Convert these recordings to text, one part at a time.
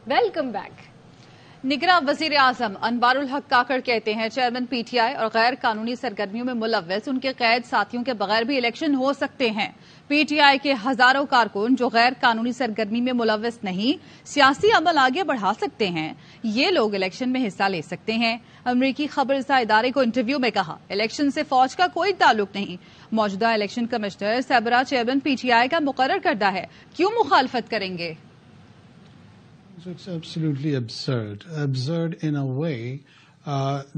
Welcome back. निगरां वजीर आजम अनवारुल हक काकड़ कहते हैं चेयरमैन पीटीआई और गैर कानूनी सरगर्मियों में मुलव्वस उनके कैद साथियों के बगैर भी इलेक्शन हो सकते हैं। पीटीआई के हजारों कारकुन जो गैर कानूनी सरगर्मी में मुलव्वस नहीं, सियासी अमल आगे बढ़ा सकते हैं, ये लोग इलेक्शन में हिस्सा ले सकते हैं। अमरीकी खबरसा इदारे को इंटरव्यू में कहा, इलेक्शन से फौज का कोई ताल्लुक नहीं। मौजूदा इलेक्शन कमिश्नर सबरा चेयरमैन पीटीआई का मुकर्रर करदा है, क्यों मुखालफत करेंगे? It's absolutely absurd in a way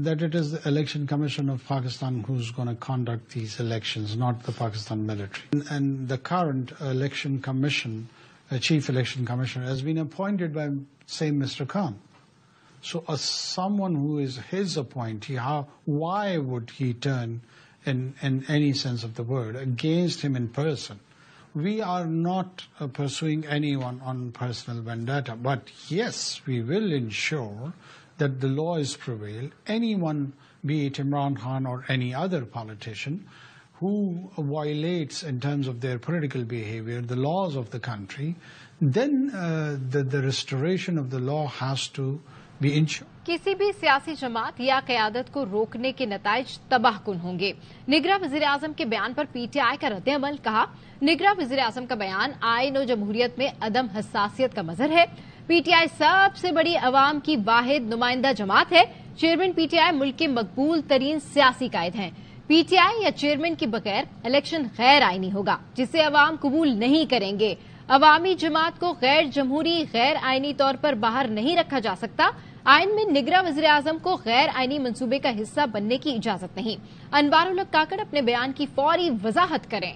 that it is the Election Commission of Pakistan who's going to conduct these elections, not the Pakistan military. And the current election commission, chief election commissioner, has been appointed by same Mr. Khan. So someone who is his appointee, why would he turn in any sense of the word against him in person? We are not pursuing anyone on personal vendetta, but yes, we will ensure that the law is prevailed. Anyone, be it Imran Khan or any other politician, who violates in terms of their political behavior the laws of the country, then the restoration of the law has to be ensured. किसी भी सियासी जमात या क़यादत को रोकने के नताइज तबाहकुन होंगे। निगरां वज़ीर आज़म के बयान पर पीटीआई का रद्द-ए-अमल कहा, निगरां वज़ीर आज़म का बयान आईन और जमहूरियत में अदम हसासियत का मजहर है। पीटीआई सबसे बड़ी अवाम की वाहिद नुमाइंदा जमात है। चेयरमैन पीटीआई मुल्क के मकबूल तरीन सियासी कायद हैं। पीटीआई या चेयरमैन के बगैर इलेक्शन गैर आईनी होगा, जिसे अवाम कबूल नहीं करेंगे। अवामी जमात को गैर जमहूरी, गैर आईनी तौर पर बाहर नहीं रखा जा सकता। आइन में निगरां वज़ीर आज़म को गैर आईनी मंसूबे का हिस्सा बनने की इजाजत नहीं। अनवारुल हक काकड़ अपने बयान की फौरी वजाहत करें।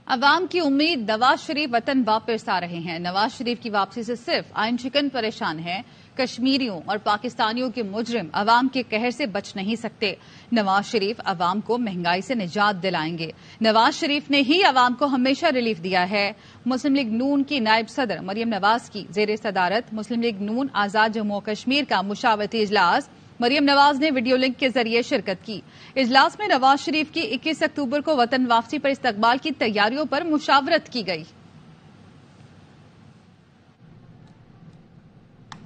अवाम की उम्मीद नवाज शरीफ वतन वापस आ रहे हैं। नवाज शरीफ की वापसी से सिर्फ आइन शिकन परेशान है। कश्मीरियों और पाकिस्तानियों के मुजरिम अवाम के कहर से बच नहीं सकते। नवाज शरीफ अवाम को महंगाई से निजात दिलाएंगे। नवाज शरीफ ने ही अवाम को हमेशा रिलीफ दिया है। मुस्लिम लीग नून की नायब सदर मरियम नवाज की जेर सदारत मुस्लिम लीग नून आजाद जम्मू और कश्मीर का मुशावरती इजलास मरियम नवाज ने वीडियो लिंक के जरिए शिरकत की। इजलास में नवाज शरीफ की 21 अक्टूबर को वतन वापसी पर इस्तकबाल की तैयारियों पर मुशावरत की गई।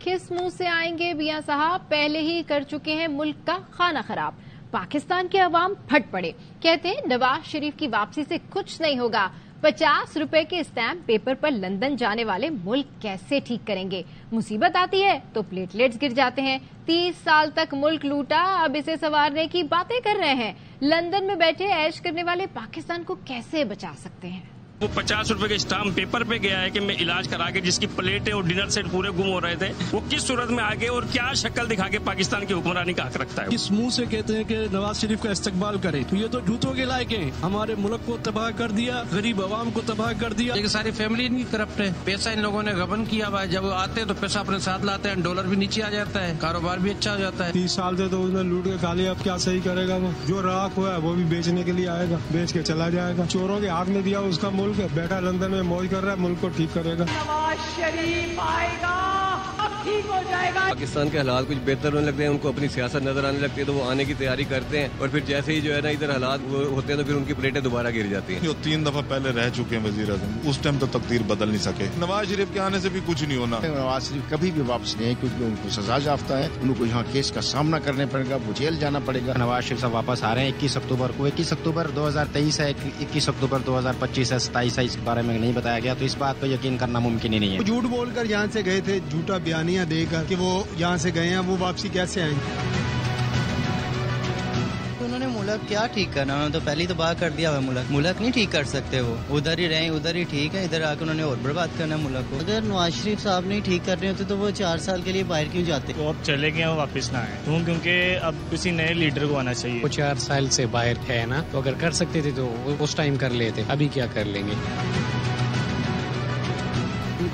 किस मुंह से आएंगे मियां साहब, पहले ही कर चुके हैं मुल्क का खाना खराब। पाकिस्तान के अवाम फट पड़े, कहते हैं नवाज शरीफ की वापसी से कुछ नहीं होगा। 50 रुपए के स्टैम्प पेपर पर लंदन जाने वाले मुल्क कैसे ठीक करेंगे? मुसीबत आती है तो प्लेटलेट्स गिर जाते हैं। 30 साल तक मुल्क लूटा, अब इसे संवारने की बातें कर रहे हैं। लंदन में बैठे ऐश करने वाले पाकिस्तान को कैसे बचा सकते हैं? वो 50 रुपए के स्टाम्प पेपर पे गया है कि मैं इलाज करा के, जिसकी प्लेटें और डिनर सेट पूरे गुम हो रहे थे, वो किस सूरत में आगे और क्या शक्ल दिखा के पाकिस्तान की हुक्मरानी का हक रखता है? किस मुंह से कहते हैं कि नवाज शरीफ का इस्तकबाल करें? तो ये तो झूठों के लायक है। हमारे मुल्क को तबाह कर दिया, गरीब आवाम को तबाह कर दिया। ये सारी फैमिली इनकी करप्ट है। पैसा इन लोगों ने गबन किया हुआ है। जब वो आते हैं तो पैसा अपने साथ लाते हैं, डॉलर भी नीचे आ जाता है, कारोबार भी अच्छा हो जाता है। 30 साल से तो उसने लूट के खा लिया, अब क्या सही करेगा? वो जो राख हुआ है वो भी बेचने के लिए आएगा, बेच के चला जाएगा। चोरों के हाथ में दिया उसका मुल्क, बैठा लंदन में मौज कर रहा है, मुल्क को ठीक करेगा। नवाज शरीफ आएगा, अब ठीक हो जाएगा। पाकिस्तान के हालात कुछ बेहतर होने लगते हैं, उनको अपनी सियासत नजर आने लगती है, तो वो आने की तैयारी करते हैं, और फिर जैसे ही जो है ना इधर हालात वो होते हैं तो फिर उनकी प्लेटें दोबारा गिर जाती हैं। जो 3 दफा पहले रह चुके हैं वजीर आज़म, उस टाइम तो तकदीर बदल नहीं सके। नवाज शरीफ के आने से भी कुछ नहीं होना। नवाज शरीफ कभी भी वापस नहीं है, क्योंकि उनको सजा याफ्ता है, उनको यहाँ केस का सामना करने पड़ेगा, वो जेल जाना पड़ेगा। नवाज शरीफ साहब वापस आ रहे हैं 21 अक्टूबर को। 21 अक्टूबर 2023 है, 21 अक्टूबर 2025 है, 27 है, इस बारे में नहीं बताया गया, तो इस बात पर यकीन करना मुमकिन ही नहीं है। झूठ बोलकर यहाँ से गए थे, झूठा बयानियां देकर कि वो यहाँ से गए हैं, वो वापसी कैसे आएंगे? उन्होंने मुल्क क्या ठीक करना, उन्होंने तो पहले ही तबाह कर दिया हुआ मुल्क। मुल्क नहीं ठीक कर सकते, वो उधर ही रहें, उधर ही ठीक है, इधर आकर उन्होंने और बर्बाद करना मुल्क को। अगर नवाज शरीफ साहब नहीं ठीक कर रहे होते तो वो 4 साल के लिए बाहर क्यों जाते? वो अब चले गए, वो वापस ना आए, क्योंकि अब किसी नए लीडर को आना चाहिए। वो 4 साल से बाहर है ना, तो अगर कर सकते थे तो उस टाइम कर लेते, अभी क्या कर लेंगे?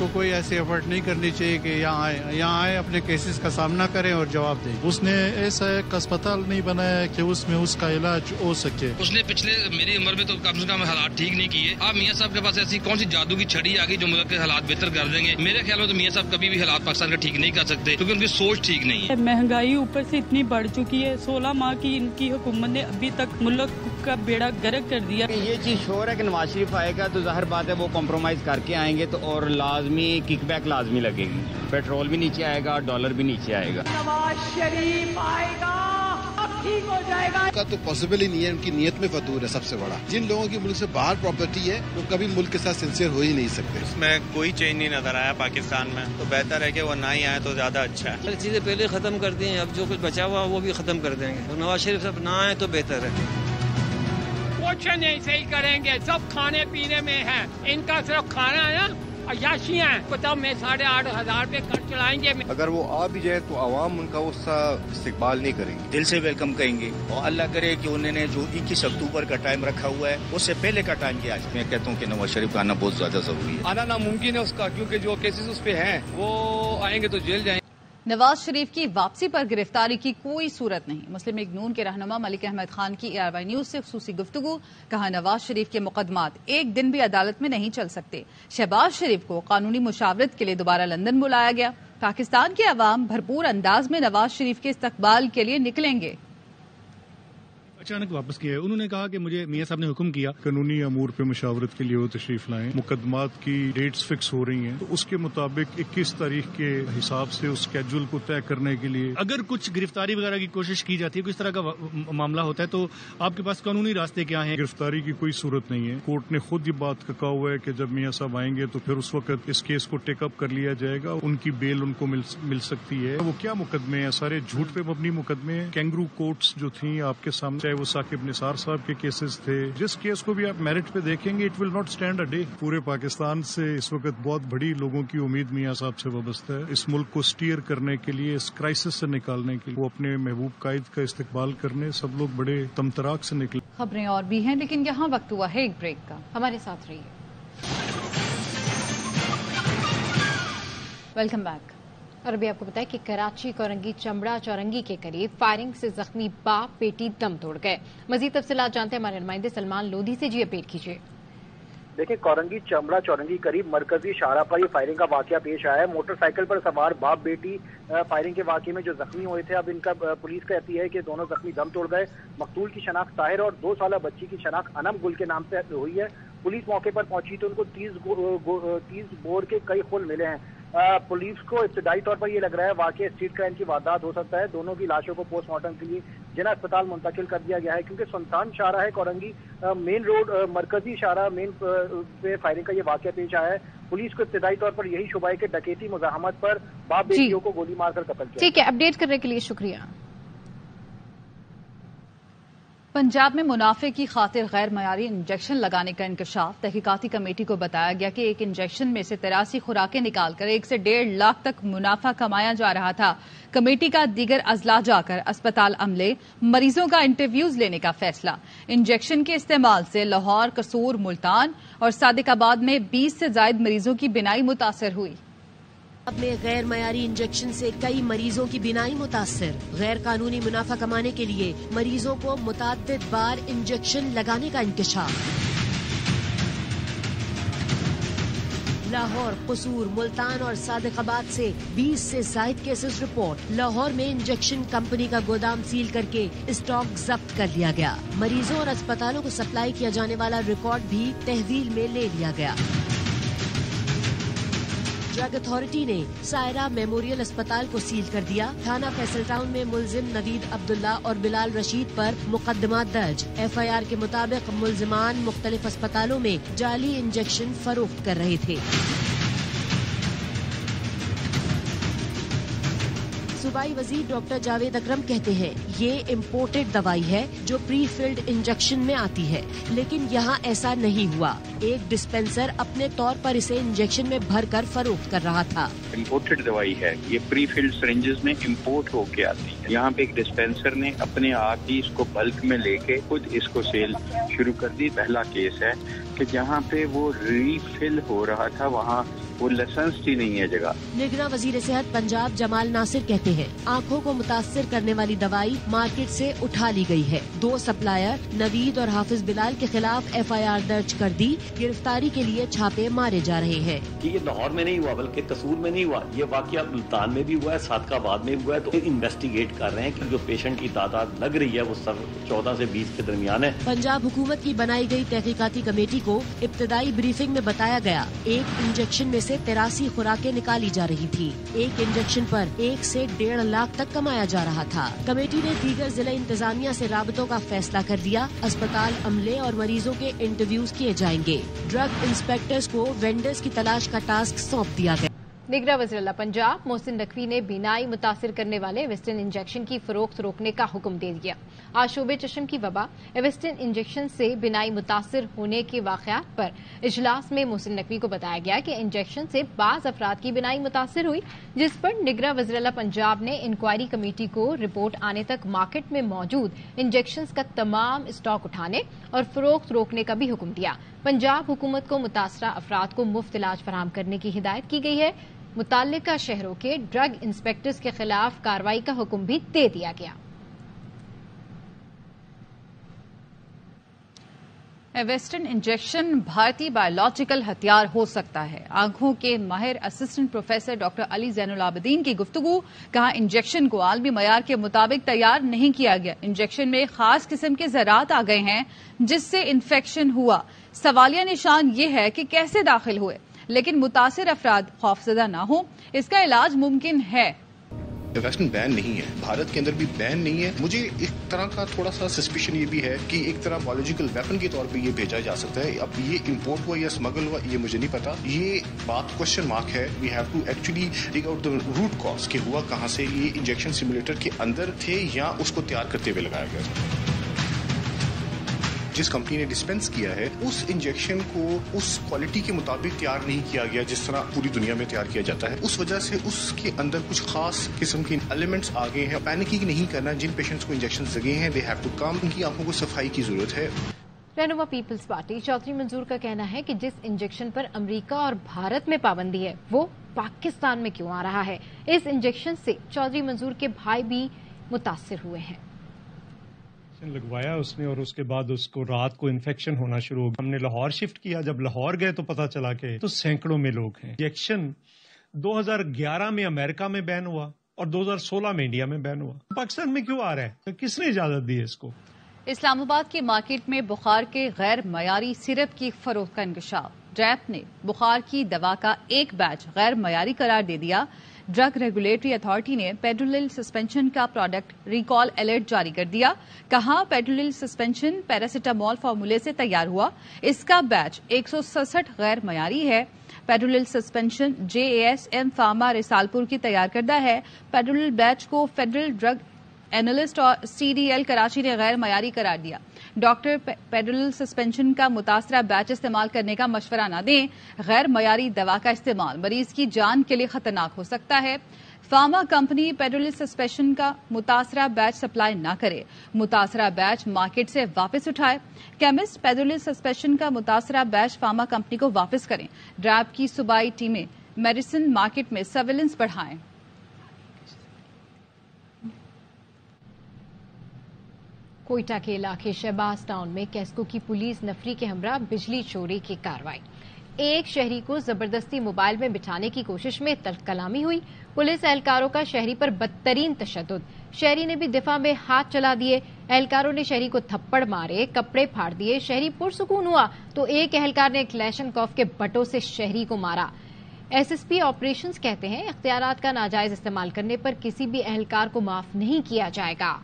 को कोई ऐसी एफर्ट नहीं करनी चाहिए कि यहाँ आए अपने केसेस का सामना करें और जवाब दें। उसने ऐसा एक अस्पताल नहीं बनाया कि उसमें उसका इलाज हो सके। उसने पिछले मेरी उम्र में तो कम से कम हालात ठीक नहीं किए। अब मियाँ साहब के पास ऐसी कौन सी जादू की छड़ी आ गई जो मुल्क के हालात बेहतर कर देंगे? मेरे ख्याल में तो मियाँ साहब कभी भी हालात पाकिस्तान का ठीक नहीं कर सकते, क्योंकि उनकी सोच ठीक नहीं है। महंगाई ऊपर से इतनी बढ़ चुकी है, 16 माह की इनकी हुकूमत ने अभी तक मुल्क का बेड़ा गर्क कर दिया। ये चीज श्योर है कि नवाज शरीफ आएगा तो जाहिर बात है वो कॉम्प्रोमाइज करके आएंगे तो और लाजमी किकबैक लाजमी लगेगी, पेट्रोल भी नीचे आएगा, डॉलर भी नीचे आएगा। नवाज शरीफ आएगा ठीक हो जाएगा का तो पॉसिबल ही नहीं है। उनकी नीयत में फतूर है सबसे बड़ा। जिन लोगों की मुल्क से बाहर प्रॉपर्टी है वो कभी मुल्क के साथ सिंसियर हो ही नहीं सकते। उसमें कोई चेंज नहीं नजर आया पाकिस्तान में, तो बेहतर है कि वो ना ही आए तो ज्यादा अच्छा है। चीजें पहले खत्म कर दी हैं, अब जो कुछ बचा हुआ वो भी खत्म कर देंगे। तो नवाज शरीफ साहब ना आए तो बेहतर है। कुछ नहीं सही करेंगे, सब खाने पीने में है, इनका सिर्फ खाना है ना अयाशियाँ हैं। बताओ मैं 8,500 पे कर चलाएंगे। अगर वो आ भी जाए तो आवाम उनका उसका इस्तेकबाल नहीं करेंगे, दिल से वेलकम करेंगे। और अल्लाह करे कि उन्होंने जो 21 अक्टूबर का टाइम रखा हुआ है उससे पहले का टाइम किया। मैं कहता हूँ कि नवाज शरीफ का आना बहुत ज्यादा जरूरी है। आना नामुमकिन है उसका, क्योंकि जो केसेस उस पे हैं वो आएंगे तो जेल जाएंगे। नवाज शरीफ की वापसी पर गिरफ्तारी की कोई सूरत नहीं। मुस्लिम लीग नून के रहनुमा मलिक अहमद खान की ARY न्यूज से खुसूसी गुफ्तगू। कहा, नवाज शरीफ के मुकदमात एक दिन भी अदालत में नहीं चल सकते। शहबाज शरीफ को कानूनी मुशावरत के लिए दोबारा लंदन बुलाया गया। पाकिस्तान के अवाम भरपूर अंदाज में नवाज शरीफ के इस्तकबाल के लिए निकलेंगे। अचानक वापस किया है। उन्होंने कहा कि मुझे मियाँ साहब ने हुक्म किया कानूनी अमूर पे मुशावरत के लिए वो तशरीफ लाएं। मुकदमात की डेट्स फिक्स हो रही हैं, तो उसके मुताबिक 21 तारीख के हिसाब से उस स्केड्यूल को तय करने के लिए अगर कुछ गिरफ्तारी वगैरह की कोशिश की जाती है, किस तरह का मामला होता है, तो आपके पास कानूनी रास्ते क्या हैं? गिरफ्तारी की कोई सूरत नहीं है। कोर्ट ने खुद ये बात कहा हुआ है कि जब मियाँ साहब आएंगे तो फिर उस वक्त इस केस को टेकअप कर लिया जाएगा, उनकी बेल उनको मिल सकती है। वो क्या मुकदमे हैं? सारे झूठ पे मबनी मुकदमे हैं। कैंगरू कोर्ट्स जो थी आपके सामने, वो साकिब निसार साहब के केसेस थे। जिस केस को भी आप मेरिट पे देखेंगे it will not stand a day. पूरे पाकिस्तान से इस वक्त बहुत बड़ी लोगों की उम्मीद मियाँ साहब से वाबस्ता है। इस मुल्क को स्टीयर करने के लिए, इस क्राइसिस से निकालने के लिए, वो अपने महबूब कायद का इस्तकबाल करने सब लोग बड़े तमतराक से निकले। खबरें और भी हैं, लेकिन यहाँ वक्त हुआ है एक ब्रेक का। हमारे साथ रहिए। Welcome back. और अभी आपको बताया कि कराची कोरंगी चमड़ा चौरंगी के करीब फायरिंग से जख्मी बाप बेटी दम तोड़ गए। मजीद तफसीलात जानते हैं हमारे नुमाइंदे सलमान लोधी से। जी अपडेट कीजिए। देखिए, कोरंगी चमड़ा चौरंगी करीब मरकजी शाहरा पर ये फायरिंग का वाकया पेश आया है। मोटरसाइकिल पर सवार बाप बेटी फायरिंग के वाकये में जो जख्मी हुए थे, अब इनका पुलिस कहती है कि दोनों जख्मी दम तोड़ गए। मकतूल की शनाख्त ताहिर और 2 साला बच्ची की शनाख्त अनम गुल के नाम से हुई है। पुलिस मौके पर पहुंची तो उनको 30 बोर के कई खून मिले हैं। पुलिस को इब्तदाई तौर पर यह लग रहा है वाकई स्ट्रीट क्राइम की वारदात हो सकता है। दोनों की लाशों को पोस्टमार्टम के लिए जिला अस्पताल मुंतकिल कर दिया गया है, क्योंकि सुनसान शाहरा है कोरंगी मेन रोड, मरकजी शाहरा मेन पे फायरिंग का ये वाकया पेश आया है। पुलिस को इब्तदाई तौर पर यही शुबा है कि डकैती मुज़ाहमत पर बाप बेटियों को गोली मारकर कत्ल किया। ठीक है, अपडेट करने के लिए शुक्रिया। पंजाब में मुनाफे की खातिर गैर मयारी इंजेक्शन लगाने का इंकशाफ। तहकीकाती कमेटी को बताया गया कि एक इंजेक्शन में से 83 खुराकें निकालकर 1 से 1.5 लाख तक मुनाफा कमाया जा रहा था। कमेटी का दीगर अजला जाकर अस्पताल अमले, मरीजों का इंटरव्यूज लेने का फैसला। इंजेक्शन के इस्तेमाल से लाहौर, कसूर, मुल्तान और सादिकाबाद में 20 से ज्यादा मरीजों की बिनाई मुतासर हुई। अब में गैर मयारी इंजेक्शन से कई मरीजों की बिनाई मुतासर। गैर कानूनी मुनाफा कमाने के लिए मरीजों को मुतअद्दिद बार इंजेक्शन लगाने का इंकशाफ। लाहौर, कसूर, मुल्तान और सादिकाबाद से 20 से जायद केसेस रिपोर्ट। लाहौर में इंजेक्शन कंपनी का गोदाम सील करके स्टॉक जब्त कर लिया गया। मरीजों और अस्पतालों को सप्लाई किया जाने वाला रिकॉर्ड भी तहवील में ले लिया गया। ड्रग अथॉरिटी ने सायरा मेमोरियल अस्पताल को सील कर दिया। थाना फैसल टाउन में मुलजिम नवीद अब्दुल्ला और बिलाल रशीद पर मुकदमा दर्ज। FIR के मुताबिक मुलजिमान मुख्तलिफ अस्पतालों में जाली इंजेक्शन फरोख्त कर रहे थे। सूबाई वजीर डॉक्टर जावेद अकरम कहते हैं ये इम्पोर्टेड दवाई है जो प्री फिल्ड इंजेक्शन में आती है, लेकिन यहाँ ऐसा नहीं हुआ। एक डिस्पेंसर अपने तौर पर इसे इंजेक्शन में भरकर फरोख्त कर रहा था। इम्पोर्टेड दवाई है, ये प्री फिल्ड सिरिंजेस में इम्पोर्ट होके आती है। यहाँ पे एक डिस्पेंसर ने अपने आप ही इसको बल्क में लेके खुद इसको सेल शुरू कर दी। पहला केस है कि जहाँ पे वो रीफिल हो रहा था वहाँ वो लाइसेंस्ड ही नहीं है जगह। निगरां वजीर सेहत पंजाब जमाल नासिर कहते हैं आँखों को मुतासिर करने वाली दवाई मार्केट से उठा ली गई है। 2 सप्लायर नवीद और हाफिज बिलाल के खिलाफ FIR दर्ज कर दी। गिरफ्तारी के लिए छापे मारे जा रहे हैं। ये लाहौर में नहीं हुआ बल्कि कसूर में नहीं हुआ, ये वाकया मुल्तान में भी हुआ है, सादकाबाद में हुआ है। तो इन्वेस्टिगेट कर रहे हैं कि जो पेशेंट की तादाद लग रही है वो सब 14 से 20 के दरमियान है। पंजाब हुकूमत की बनाई गई तहकीकाती कमेटी को इब्तदाई ब्रीफिंग में बताया गया 1 इंजेक्शन में से 83 खुराकें निकाली जा रही थी। 1 इंजेक्शन पर 1 से 1.5 लाख तक कमाया जा रहा था। कमेटी ने दीगर जिला इंतजामिया से राबतों का फैसला कर दिया। अस्पताल अमले और मरीजों के इंटरव्यूज किए जाएंगे। ड्रग इंस्पेक्टर्स को वेंडर्स की तलाश का टास्क सौंप दिया गया। निगरां वज़ीर पंजाब मोहसिन नकवी ने बीनाई मुतासिर करने वाले एविस्टिन इंजेक्शन की फरोख्त रोकने का हुक्म दे दिया। आज शोबे चश्म की वबा एविस्टिन इंजेक्शन से बीनाई मुतासिर होने के वाक़यात पर इजलास में मोहसिन नकवी को बताया गया कि इंजेक्शन से बाज़ अफराद की बीनाई मुतासिर हुई, जिस पर निगरां वज़ीर पंजाब ने इंक्वायरी कमेटी को रिपोर्ट आने तक मार्केट में मौजूद इंजेक्शन का तमाम स्टॉक उठाने और फरोख्त रोकने का भी हुक्म दिया। पंजाब हुकूमत को मुतासरा अफराद को मुफ्त इलाज फराहम करने की हिदायत की गई है। मुताल्लिका शहरों के ड्रग इंस्पेक्टर्स के खिलाफ कार्रवाई का हुक्म भी दे दिया गया। एविस्टिन इंजेक्शन भारतीय बायोलॉजिकल हथियार हो सकता है। आंखों के माहिर assistant professor doctor Ali Zainul Abidin की गुफ्तगू। कहा इंजेक्शन को आलमी मयार के मुताबिक तैयार नहीं किया गया। इंजेक्शन में खास किस्म के ज़रात आ गए हैं जिससे इन्फेक्शन हुआ। सवालिया निशान ये है कि कैसे दाखिल हुए, लेकिन मुतासिर अफराद खौफजदा न हो, इसका इलाज मुमकिन है। एविस्टिन बैन नहीं है, भारत के अंदर भी बैन नहीं है। मुझे एक तरह का थोड़ा सा सस्पिशन ये भी है कि एक तरह बायोलॉजिकल वेपन के तौर पे ये भेजा जा सकता है। अब ये इंपोर्ट हुआ या स्मगल हुआ ये मुझे नहीं पता, ये बात क्वेश्चन मार्क है। We have to actually take out the root cause कि हुआ कहाँ से। ये इंजेक्शन सिमुलेटर के अंदर थे या उसको तैयार करते हुए लगाया गया था। जिस कंपनी ने डिस्पेंस किया है उस इंजेक्शन को उस क्वालिटी के मुताबिक तैयार नहीं किया गया जिस तरह पूरी दुनिया में तैयार किया जाता है। उस वजह से उसके अंदर कुछ खास किस्म के एलिमेंट्स आ गए हैं। पैनिक नहीं करना, जिन पेशेंट्स को इंजेक्शन लगे हैं दे हैव टू कम, उनकी आंखों को सफाई की जरूरत है। रहनुमा पीपल्स पार्टी चौधरी मंजूर का कहना है कि जिस इंजेक्शन पर अमेरिका और भारत में पाबंदी है वो पाकिस्तान में क्यों आ रहा है। इस इंजेक्शन से चौधरी मंजूर के भाई भी मुतासिर हुए हैं। लगवाया उसने और उसके बाद उसको रात को इन्फेक्शन होना शुरू हो गया। हमने लाहौर शिफ्ट किया, जब लाहौर गए तो पता चला कि तो सैकड़ों में लोग हैं। इंजेक्शन 2011 में अमेरिका में बैन हुआ और 2016 में इंडिया में बैन हुआ। पाकिस्तान में क्यों आ रहा है, तो किसने इजाजत दी है इसको। इस्लामाबाद की मार्केट में बुखार के गैर मयारी सिरप की फरोख्त का इंकशाफ। डैप ने बुखार की दवा का एक बैच गैर मयारी करार दे दिया। ड्रग रेगुलेटरी अथॉरिटी ने पेड्रोलिल सस्पेंशन का प्रोडक्ट रिकॉल अलर्ट जारी कर दिया। कहा पेड्रोलिल सस्पेंशन पैरासिटामोल फार्मूले से तैयार हुआ, इसका बैच 167 गैर मयारी है। पेड्रोलिल सस्पेंशन JASM फार्मा रिसालपुर की तैयार करदा है। पेड्रोलिल बैच को फेडरल ड्रग एनालिस्ट और CDL कराची ने गैर मयारी करार दिया। डॉक्टर पेड्रोलिल सस्पेंशन का मुतासरा बैच इस्तेमाल करने का मशवरा न दें। गैर मयारी दवा का इस्तेमाल मरीज की जान के लिए खतरनाक हो सकता है। फार्मा कंपनी पेड्रोलिल सस्पेंशन का मुतासरा बैच सप्लाई न करे, मुतासरा बैच मार्केट से वापस उठाए। केमिस्ट पेड्रोलिल सस्पेंशन का मुतासरा बैच फार्मा कंपनी को वापस करें। ड्रैब की सूबाई टीमें मेडिसिन मार्केट में सर्विलेंस बढ़ाएं। कोयटा के इलाके शहबाज टाउन में कैस्को की पुलिस नफरी के हमरा बिजली चोरी की कार्रवाई। एक शहरी को जबरदस्ती मोबाइल में बिठाने की कोशिश में कलामी हुई। पुलिस एहलकारों का शहरी पर बदतरीन तशद्दुद। शहरी ने भी दिफा में हाथ चला दिए। एहलकारों ने शहरी को थप्पड़ मारे, कपड़े फाड़ दिए। शहरी पुरसुकून हुआ तो एक एहलकार ने क्लैशनकॉफ के बटों से शहरी को मारा। SSP ऑपरेशंस कहते हैं इख्तियारात का नाजायज इस्तेमाल करने पर किसी भी एहलकार को माफ नहीं किया जाएगा।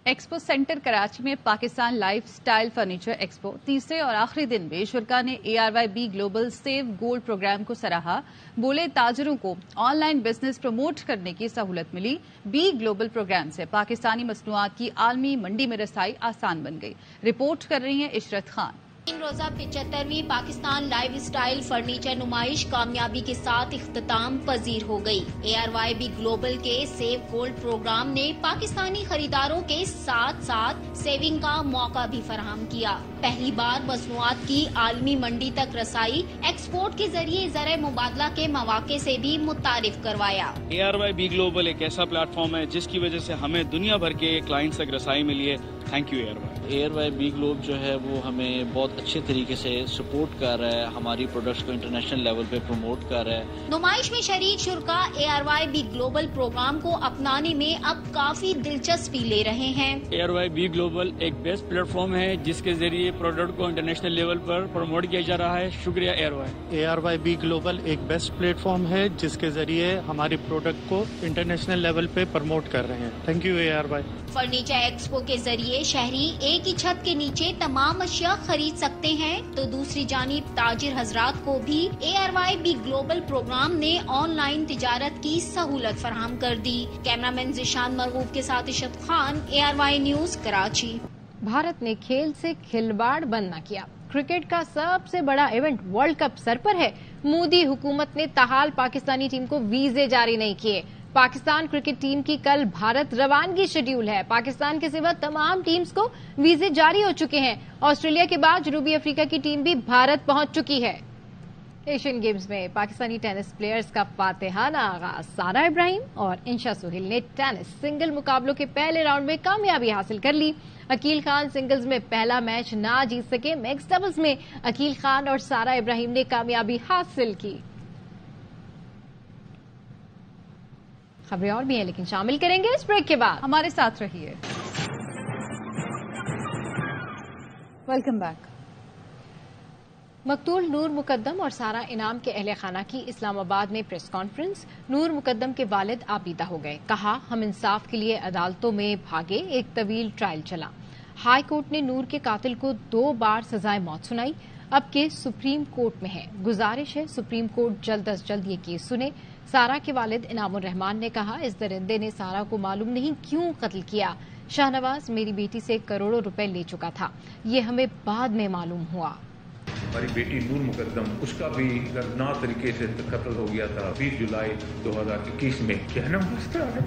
एक्सपो सेंटर कराची में Pakistan lifestyle furniture expo तीसरे और आखिरी दिन भी शुरका ने ARYB global save gold programme को सराहा। बोले ताजरों को ऑनलाइन बिजनेस प्रमोट करने की सहूलत मिली। बी ग्लोबल प्रोग्राम से पाकिस्तानी मसनूआत की आलमी मंडी में रसाई आसान बन गई। रिपोर्ट कर रही हैं इशरत खान। तीन रोजा 75वीं पाकिस्तान लाइफ स्टाइल फर्नीचर नुमाइश कामयाबी के साथ इख्तिताम पजीर हो गई। ARYB ग्लोबल के सेव गोल्ड प्रोग्राम ने पाकिस्तानी खरीदारों के साथ साथ सेविंग का मौका भी फराहम किया। पहली बार मसनूआत की आलमी मंडी तक रसाई, एक्सपोर्ट के जरिए ज़र मुबादला के मौके से भी मुतारिफ करवाया। ARYB ग्लोबल एक ऐसा प्लेटफॉर्म है जिसकी वजह से हमें दुनिया भर के क्लाइंट्स तक रसाई मिली है। थैंक यू ARYB ग्लोब जो है वो हमें बहुत अच्छे तरीके से सपोर्ट कर रहा है, हमारी प्रोडक्ट्स को इंटरनेशनल लेवल पे प्रमोट कर रहा है। नुमाइश में शरीक शुरा ARYB ग्लोबल प्रोग्राम को अपनाने में अब काफी दिलचस्पी ले रहे हैं। ARYB ग्लोबल एक बेस्ट प्लेटफॉर्म है जिसके जरिए प्रोडक्ट को इंटरनेशनल लेवल पर प्रमोट किया जा रहा है। शुक्रिया ARYB ग्लोबल एक बेस्ट प्लेटफॉर्म है जिसके जरिए हमारी प्रोडक्ट को इंटरनेशनल लेवल पे प्रमोट कर रहे हैं। Thank you ARY। Furniture expo के जरिए शहरी एक ही छत के नीचे तमाम अशिया खरीद सकते हैं, तो दूसरी जानिब ताजिर हजरात को भी ARYB ग्लोबल प्रोग्राम ने ऑनलाइन तिजारत की सहूलत फराहम कर दी। कैमरामैन जिशान मरगूब के साथ इशत खान, ARY न्यूज कराची। भारत ने खेल से खिलवाड़ बंद न किया। क्रिकेट का सबसे बड़ा इवेंट वर्ल्ड कप सर पर है। मोदी हुकूमत ने ताहाल पाकिस्तानी टीम को वीजे जारी नहीं किए। पाकिस्तान क्रिकेट टीम की कल भारत रवानगी शेड्यूल है। पाकिस्तान के सिवा तमाम टीम्स को वीजे जारी हो चुके हैं। ऑस्ट्रेलिया के बाद जनूबी अफ्रीका की टीम भी भारत पहुंच चुकी है। एशियन गेम्स में पाकिस्तानी टेनिस प्लेयर्स का फातेहाना आगाज। सारा इब्राहिम और इंशा सोहेल ने टेनिस सिंगल मुकाबलों के पहले राउंड में कामयाबी हासिल कर ली। अकील खान सिंगल्स में पहला मैच ना जीत सके। मिक्स डबल्स में अकील खान और सारा इब्राहिम ने कामयाबी हासिल की। खबरें और भी हैं, लेकिन शामिल करेंगे इस ब्रेक के बाद। हमारे साथ रहिए। Welcome back. मकतूल नूर मुकद्दम और सारा इनाम के अहले खाना की इस्लामाबाद में प्रेस कॉन्फ्रेंस। नूर मुकद्दम के वालिद आबीदा हो गए। कहा, हम इंसाफ के लिए अदालतों में भागे, एक तवील ट्रायल चला। हाई कोर्ट ने नूर के कातिल को 2 बार सजाए मौत सुनाई। अब केस सुप्रीम कोर्ट में है। गुजारिश है सुप्रीम कोर्ट जल्द अज जल्द ये केस सुने। सारा के वालिद इनामुर रहमान ने कहा, इस दरिंदे ने सारा को मालूम नहीं क्यों कत्ल किया। शाहनवाज मेरी बेटी से करोड़ों रुपए ले चुका था, ये हमें बाद में मालूम हुआ। हमारी बेटी नूर मुकद्दम, उसका भी दर्दनाक तरीके से कत्ल हो गया था 20 जुलाई 2021 में। कहना मस्ता है।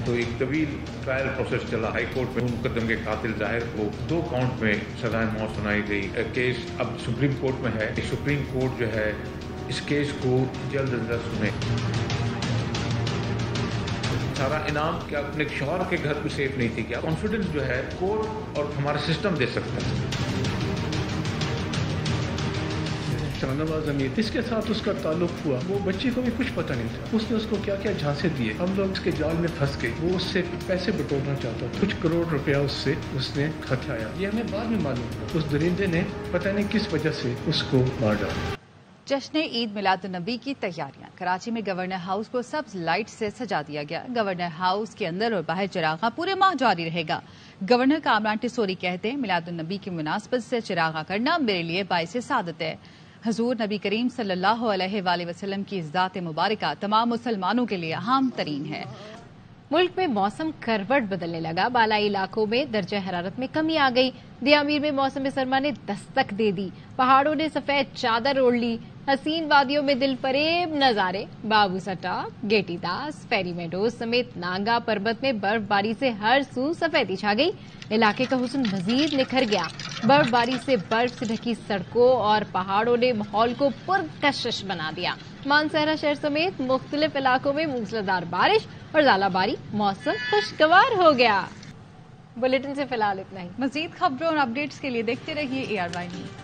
तो एक तवील ट्रायल प्रोसेस चला हाई कोर्ट में। मुकद्दम के कातिल जाहिर को 2 काउंट में सजाए मौत सुनाई गई। केस अब सुप्रीम कोर्ट में है। सुप्रीम कोर्ट जो है इस केस को जल्द अज जल्द सुने। सारा इनाम क्या अपने शौहर के घर भी सेफ नहीं थी? क्या कॉन्फिडेंस जो है कोर्ट और हमारा सिस्टम दे सकता है? शाहनवाज अमीर, इसके साथ उसका ताल्लुक हुआ, वो बच्चे को भी कुछ पता नहीं था। उसने उसको क्या क्या झांसे दिए। हम लोग उसके जाल में फंस गए। वो उससे पैसे बटोरना चाहता था। कुछ करोड़ रुपया उससे उसने हथियाया। ये हमें बाद में मालूम हुआ। उस दरिंदे ने पता नहीं किस वजह से उसको मार डाला। जश्न ईद मिलादुन्नबी की तैयारियां। कराची में गवर्नर हाउस को सब्ज लाइट से सजा दिया गया। गवर्नर हाउस के अंदर और बाहर चिरागा पूरे माह जारी रहेगा। गवर्नर कामरान टिसोरी कहते हैं, मिलादुन्नबी की मुनासबत से चिरागा करना मेरे लिए बाइसे सादत है। हजूर नबी करीम सल्लल्लाहु अलैहि वसल्लम की इज़्ज़ात मुबारका तमाम मुसलमानों के लिए अहम तरीन है। मुल्क में मौसम करवट बदलने लगा। बालाई इलाकों में दर्जा हरारत में कमी आ गई। दियामीर में मौसम सरमा ने दस्तक दे दी। पहाड़ों ने सफेद चादर ओढ़ ली। हसीन वादियों में दिल फरेब नजारे। बाबू सटा, गेटी दास, फेरी मेडोज समेत नांगा पर्वत में बर्फबारी से हर सू सफेदी छा गई। इलाके का हुस्न मजीद निखर गया। बर्फबारी से बर्फ से ढकी सड़कों और पहाड़ों ने माहौल को पुरकशिश बना दिया। मानसहरा शहर समेत मुख्तलिफ इलाकों में मूसलाधार बारिश और ज़ालाबारी। मौसम खुशगवार हो गया। बुलेटिन से फिलहाल इतना ही। मजीद खबरों और अपडेट्स के लिए देखते रहिए ARY न्यूज़।